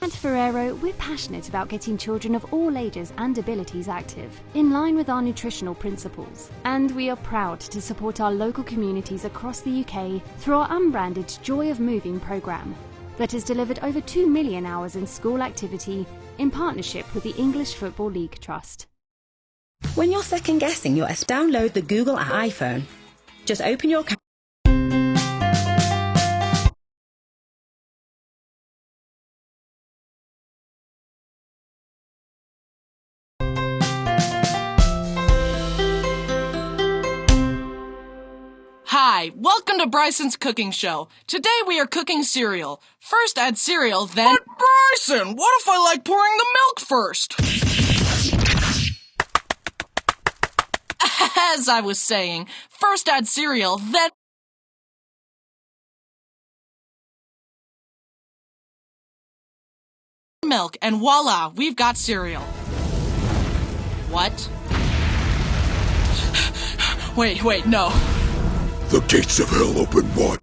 At Ferrero, we're passionate about getting children of all ages and abilities active, in line with our nutritional principles. And we are proud to support our local communities across the UK through our unbranded Joy of Moving programme that has delivered over 2 million hours in school activity in partnership with the English Football League Trust. When you're second guessing your download the Google iPhone. Just open your Hi, welcome to Bryson's Cooking Show. Today we are cooking cereal. First add cereal, then... But Bryson, what if I like pouring the milk first? As I was saying, first add cereal, then... milk, and voila, we've got cereal. What? Wait, no. The gates of hell open wide.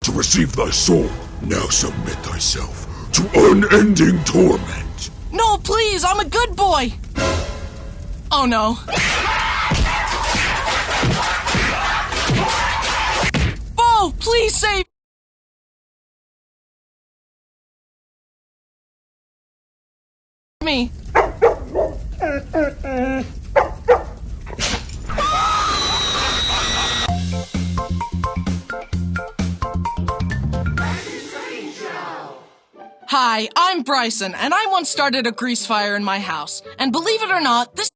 To receive thy soul, now submit thyself to unending torment. No, please, I'm a good boy. Oh no. Oh, please save me. Hi, I'm Bryson, and I once started a grease fire in my house. And believe it or not, this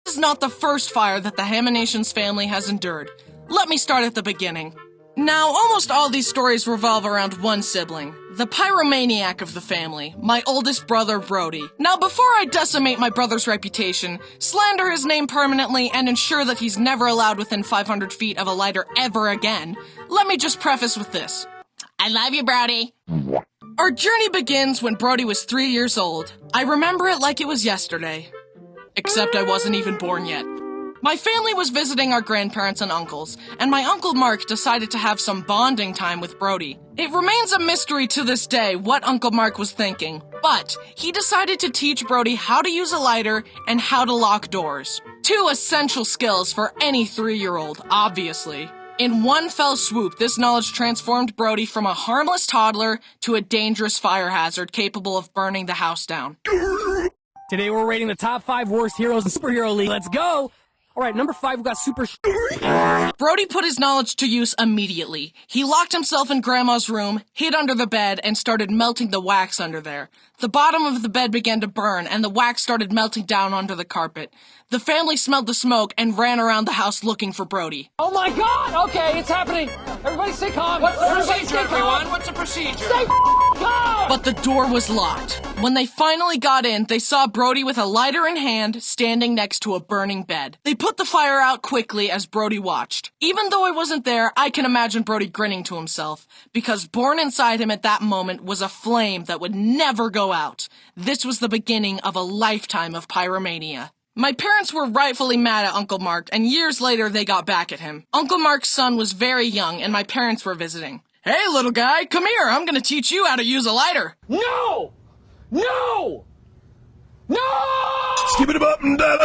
is not the first fire that the Haminations family has endured. Let me start at the beginning. Now, almost all these stories revolve around one sibling, the pyromaniac of the family, my oldest brother, Brody. Now, before I decimate my brother's reputation, slander his name permanently, and ensure that he's never allowed within 500 feet of a lighter ever again, let me just preface with this. I love you, Brody. Our journey begins when Brody was 3 years old. I remember it like it was yesterday. Except I wasn't even born yet. My family was visiting our grandparents and uncles, and my Uncle Mark decided to have some bonding time with Brody. It remains a mystery to this day what Uncle Mark was thinking, but he decided to teach Brody how to use a lighter and how to lock doors. 2 essential skills for any 3-year-old, obviously. In one fell swoop, this knowledge transformed Brody from a harmless toddler to a dangerous fire hazard capable of burning the house down. Today we're rating the top 5 worst heroes in Superhero League. Let's go! Alright, number 5, we've got Super... Brody put his knowledge to use immediately. He locked himself in Grandma's room, hid under the bed, and started melting the wax under there. The bottom of the bed began to burn, and the wax started melting down onto the carpet. The family smelled the smoke and ran around the house looking for Brody. Oh my god! Okay, it's happening! Everybody stay calm! What's the procedure, everyone? What's the procedure? Stay calm! But the door was locked. When they finally got in, they saw Brody with a lighter in hand, standing next to a burning bed. They put the fire out quickly as Brody watched. Even though I wasn't there, I can imagine Brody grinning to himself, because born inside him at that moment was a flame that would never go out. This was the beginning of a lifetime of pyromania. My parents were rightfully mad at Uncle Mark, and years later they got back at him. Uncle Mark's son was very young, and my parents were visiting. Hey, little guy, come here. I'm gonna teach you how to use a lighter. No! No! No! Skip it up and down.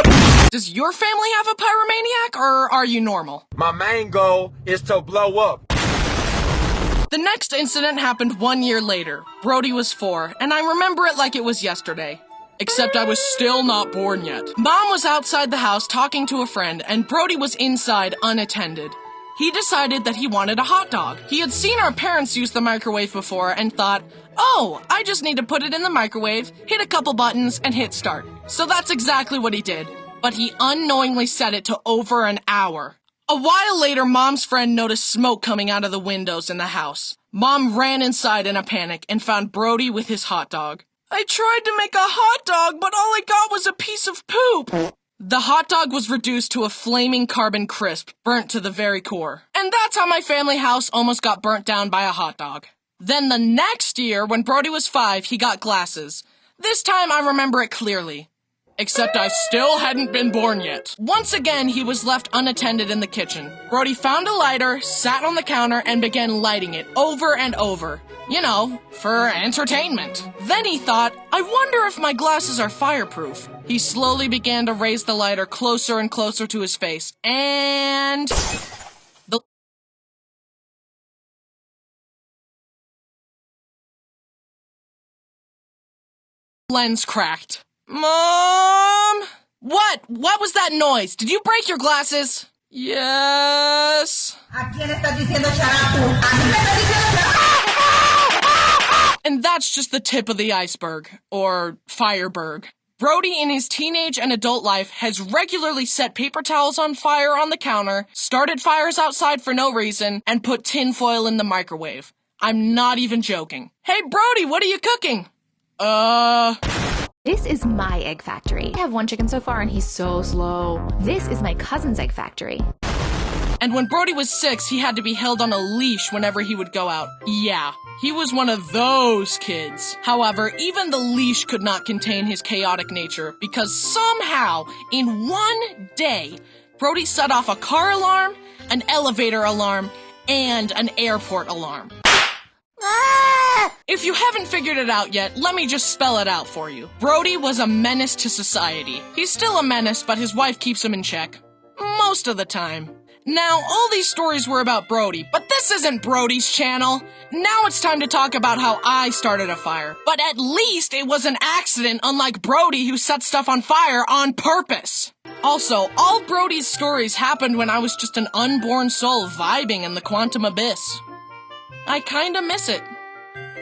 Does your family have a pyromaniac, or are you normal? My main goal is to blow up. The next incident happened 1 year later. Brody was 4, and I remember it like it was yesterday. Except I was still not born yet. Mom was outside the house talking to a friend, and Brody was inside unattended. He decided that he wanted a hot dog. He had seen our parents use the microwave before and thought, oh, I just need to put it in the microwave, hit a couple buttons, and hit start. So that's exactly what he did. But he unknowingly set it to over an hour. A while later, Mom's friend noticed smoke coming out of the windows in the house. Mom ran inside in a panic and found Brody with his hot dog. I tried to make a hot dog, but all I got was a piece of poop. The hot dog was reduced to a flaming carbon crisp, burnt to the very core. And that's how my family house almost got burnt down by a hot dog. Then the next year, when Brody was 5, he got glasses. This time I remember it clearly. Except I still hadn't been born yet. Once again, he was left unattended in the kitchen. Brody found a lighter, sat on the counter, and began lighting it over and over. You know, for entertainment. Then he thought, I wonder if my glasses are fireproof. He slowly began to raise the lighter closer and closer to his face, and... the lens cracked. Mom? What? What was that noise? Did you break your glasses? Yes. And that's just the tip of the iceberg, or fireberg. Brody in his teenage and adult life has regularly set paper towels on fire on the counter, started fires outside for no reason, and put tinfoil in the microwave. I'm not even joking. Hey Brody, what are you cooking? This is my egg factory. I have one chicken so far and he's so slow. This is my cousin's egg factory. And when Brody was 6, he had to be held on a leash whenever he would go out. Yeah, he was one of those kids. However, even the leash could not contain his chaotic nature because somehow, in one day, Brody set off a car alarm, an elevator alarm, and an airport alarm. If you haven't figured it out yet, let me just spell it out for you. Brody was a menace to society. He's still a menace, but his wife keeps him in check. Most of the time. Now, all these stories were about Brody, but this isn't Brody's channel. Now it's time to talk about how I started a fire. But at least it was an accident, unlike Brody who set stuff on fire on purpose. Also, all Brody's stories happened when I was just an unborn soul vibing in the quantum abyss. I kinda miss it.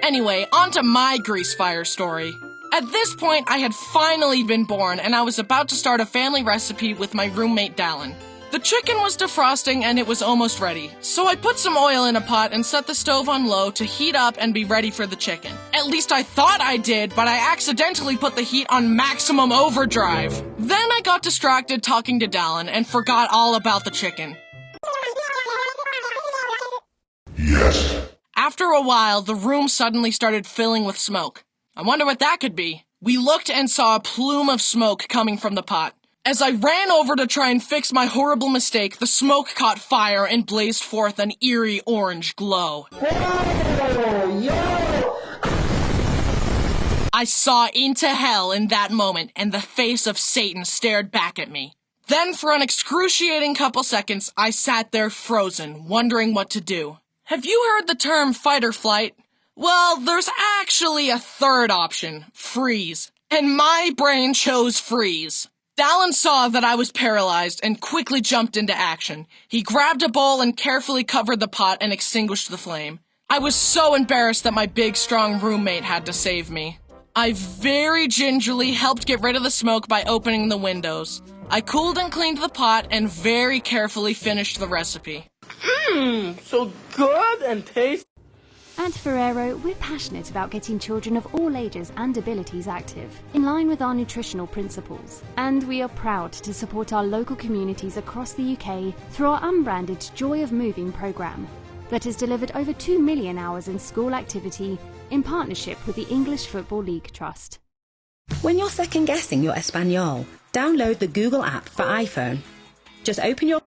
Anyway, on to my grease fire story. At this point, I had finally been born, and I was about to start a family recipe with my roommate Dallin. The chicken was defrosting and it was almost ready, so I put some oil in a pot and set the stove on low to heat up and be ready for the chicken. At least I thought I did, but I accidentally put the heat on maximum overdrive. Then I got distracted talking to Dallin and forgot all about the chicken. Yes. After a while, the room suddenly started filling with smoke. I wonder what that could be. We looked and saw a plume of smoke coming from the pot. As I ran over to try and fix my horrible mistake, the smoke caught fire and blazed forth an eerie orange glow. I saw into hell in that moment, and the face of Satan stared back at me. Then for an excruciating couple seconds, I sat there frozen, wondering what to do. Have you heard the term fight or flight? Well, there's actually a third option, freeze. And my brain chose freeze. Dallin saw that I was paralyzed and quickly jumped into action. He grabbed a bowl and carefully covered the pot and extinguished the flame. I was so embarrassed that my big, strong roommate had to save me. I very gingerly helped get rid of the smoke by opening the windows. I cooled and cleaned the pot and very carefully finished the recipe. So good and tasty. At Ferrero, we're passionate about getting children of all ages and abilities active, in line with our nutritional principles. And we are proud to support our local communities across the UK through our unbranded Joy of Moving programme that has delivered over 2 million hours in school activity in partnership with the English Football League Trust. When you're second guessing your Espanol, download the Google app for iPhone. Just open your...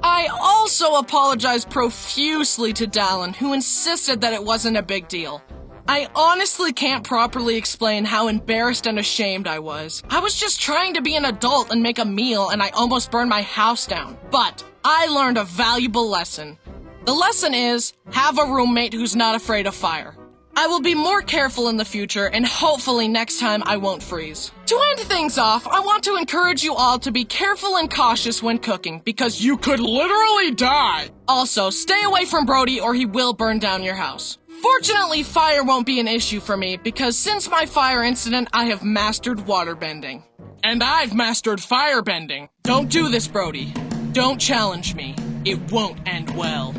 I also apologized profusely to Dallin, who insisted that it wasn't a big deal. I honestly can't properly explain how embarrassed and ashamed I was. I was just trying to be an adult and make a meal, and I almost burned my house down. But I learned a valuable lesson. The lesson is, have a roommate who's not afraid of fire. I will be more careful in the future, and hopefully next time I won't freeze. To end things off, I want to encourage you all to be careful and cautious when cooking, because you could literally die. Also, stay away from Brody or he will burn down your house. Fortunately, fire won't be an issue for me, because since my fire incident, I have mastered waterbending. And I've mastered firebending. Don't do this, Brody. Don't challenge me. It won't end well.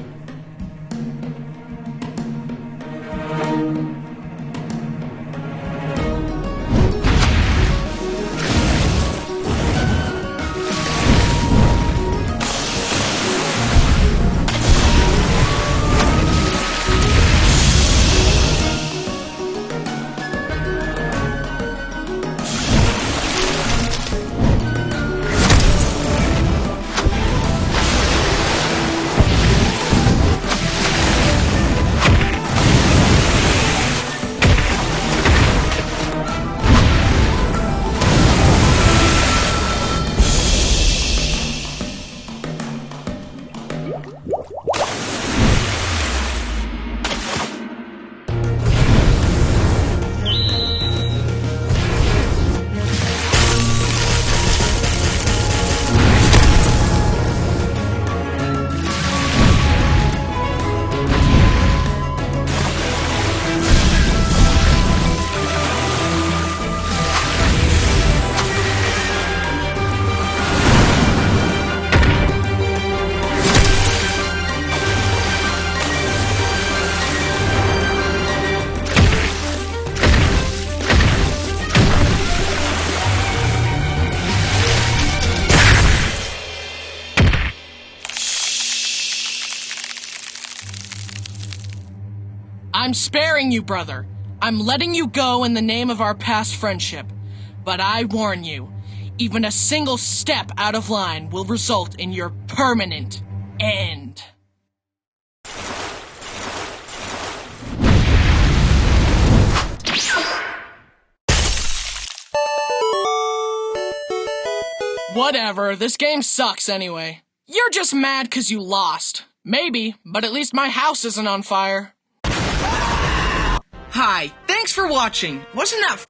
I'm sparing you, brother. I'm letting you go in the name of our past friendship. But I warn you, even a single step out of line will result in your permanent end. Whatever, this game sucks anyway. You're just mad 'cause you lost. Maybe, but at least my house isn't on fire. Hi, thanks for watching. Wasn't that